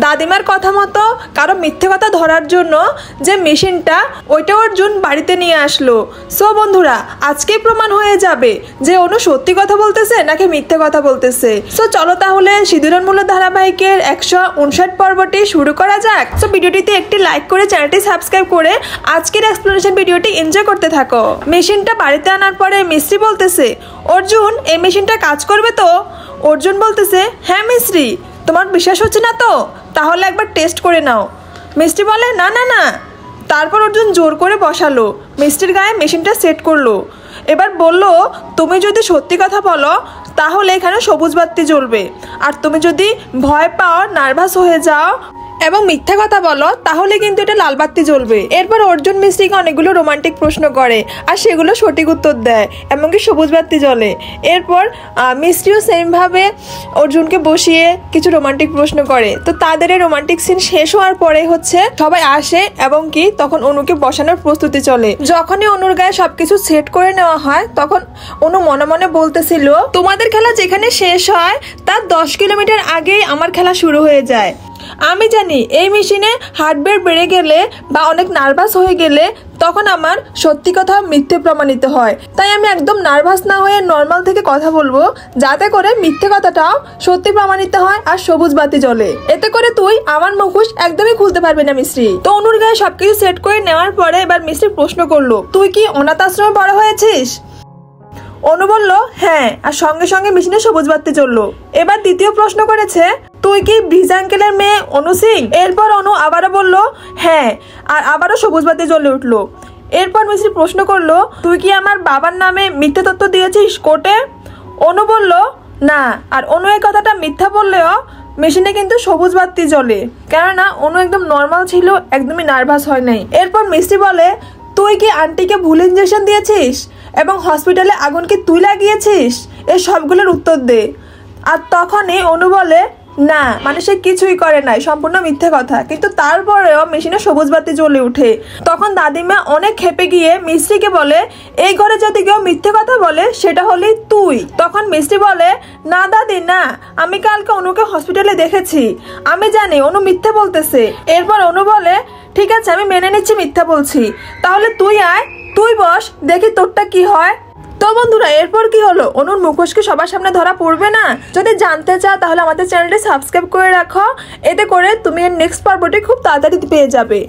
দাদিমার কথা মতো কারো মিথ্যে কথা ধরার জন্য যে মেশিনটা ওইটা অর্জুন বাড়িতে নিয়ে আসলো। সো বন্ধুরা, আজকেই প্রমাণ হয়ে যাবে যে অনু সত্যি কথা বলতেছে নাকি মিথ্যে কথা বলতেছে। সো চলো তাহলে সিঁদুরের মূল্য ধারাবাহিকের 159 পর্বটি শুরু করা যাক। সো ভিডিওটিতে একটি লাইক করে চ্যানেলটি সাবস্ক্রাইব করে আজকের এক্সপ্লেনেশন ভিডিওটি এনজয় করতে থাকো। মেশিনটা বাড়িতে আনার পরে মিস্ত্রি বলতেছে, অর্জুন এই মেশিনটা কাজ করবে তো? অর্জুন বলতেছে, হ্যাঁ মিস্ত্রি, তোমার বিশ্বাস হচ্ছে না তো? তাহলে একবার টেস্ট করে নাও। মিস্ত্রি বলে, না না না। তারপর অর্জুন জোর করে বসালো, মিস্ত্রির গায়ে মেশিনটা সেট করলো। এবার বলল, তুমি যদি সত্যি কথা বলো তাহলে এখানে সবুজ বাতি জ্বলবে, আর তুমি যদি ভয় পাও, নার্ভাস হয়ে যাও এবং মিথ্যা কথা বলো তাহলে কিন্তু এটা লাল বাতি জ্বলবে। এরপর অর্জুন মিস্ত্রিকে অনেকগুলো রোমান্টিক প্রশ্ন করে আর সেগুলো সঠিক উত্তর দেয়, এমনকি সবুজ বাতি জ্বলে। এরপর মিস্ত্রিও সেমভাবে অর্জুনকে বসিয়ে কিছু রোমান্টিক প্রশ্ন করে। তো তাদের এই রোমান্টিক সিন শেষ হওয়ার পরে সবাই আসে এবং কি তখন অনুকে বসানোর প্রস্তুতি চলে। যখনই অনুর গায়ে সবকিছু সেট করে নেওয়া হয় তখন অনু মনে মনে বলতেছিল, তোমাদের খেলা যেখানে শেষ হয় তার 10 কিলোমিটার আগেই আমার খেলা শুরু হয়ে যায়। আমি জানি এই মেশিনে হার্টবিট বেড়ে গেলে বা অনেক নার্ভাস হয়ে গেলে তখন আমার সত্যি কথা মিথ্যে প্রমাণিত হয়। তাই আমি একদম নার্ভাস না হয়ে নর্মাল থেকে কথা বলবো, যাতে করে মিথ্যে কথাটাও সত্যি প্রমাণিত হয় আর সবুজ বাতি জ্বলে। এতে করে তুই আমার মুখোশ একদমই খুলতে পারবি না মিস্ত্রি। তো অনুর গায়ে সবকিছু সেট করে নেওয়ার পরে এবার মিস্ত্রি প্রশ্ন করলো, তুই কি অনাথ আশ্রমে বড় হয়েছিস? অনু বলল, হ্যাঁ, আর সঙ্গে সঙ্গে মেশিনে সবুজ বাতি জ্বললো। এবার দ্বিতীয় প্রশ্ন করেছে, তুই কি ব্রিজ আঙ্কেলের মেয়ে অনু সিং? এরপর অনু আবারও বলল, হ্যাঁ, আর আবারও সবুজ বাতি জ্বলে উঠলো। এরপর মিস্ত্রি প্রশ্ন করলো, তুই কি আমার বাবার নামে মিথ্যে তথ্য দিয়েছিস কোর্টে? অনু বলল, না। আর অনু এই কথাটা মিথ্যা বললেও মেশিনে কিন্তু সবুজ বাতি জ্বলে, কেননা অনু একদম নর্মাল ছিল, একদমই নার্ভাস হয় নাই। এরপর মিস্ত্রি বলে, তুই কি আন্টিকে ভুল ইনজেকশন দিয়েছিস এবং হসপিটালে আগুন কি তুই লাগিয়েছিস? এই সবগুলোর উত্তর দে। আর তখনই অনু বলে, না, মানে সে কিছুই করে নাই, সম্পূর্ণ মিথ্যে কথা। কিন্তু তারপরেও মেশিনে সবুজ বাতি জ্বলে উঠে। তখন দাদিমা অনেক ক্ষেপে গিয়ে মিস্ত্রিকে বলে, এই ঘরে যদি কেউ মিথ্যে কথা বলে সেটা হলি তুই। তখন মিস্ত্রি বলে, না দাদি না, আমি কালকে অনুকে হসপিটালে দেখেছি, আমি জানি অনু মিথ্যে বলতেছে। এরপর অনু বলে, ঠিক আছে, আমি মেনে নিচ্ছি মিথ্যা বলছি, তাহলে তুই আয়, তুই বস, দেখি তোরটা কি হয়। তো বন্ধুরা, এরপর কি হলো? অনুর মুখোশ কি সবার সামনে ধরা পড়বে না? যদি জানতে চাও তাহলে আমাদের চ্যানেলটি সাবস্ক্রাইব করে রাখো, এতে করে তুমি এর নেক্সট পর্বটি খুব তাড়াতাড়ি পেয়ে যাবে।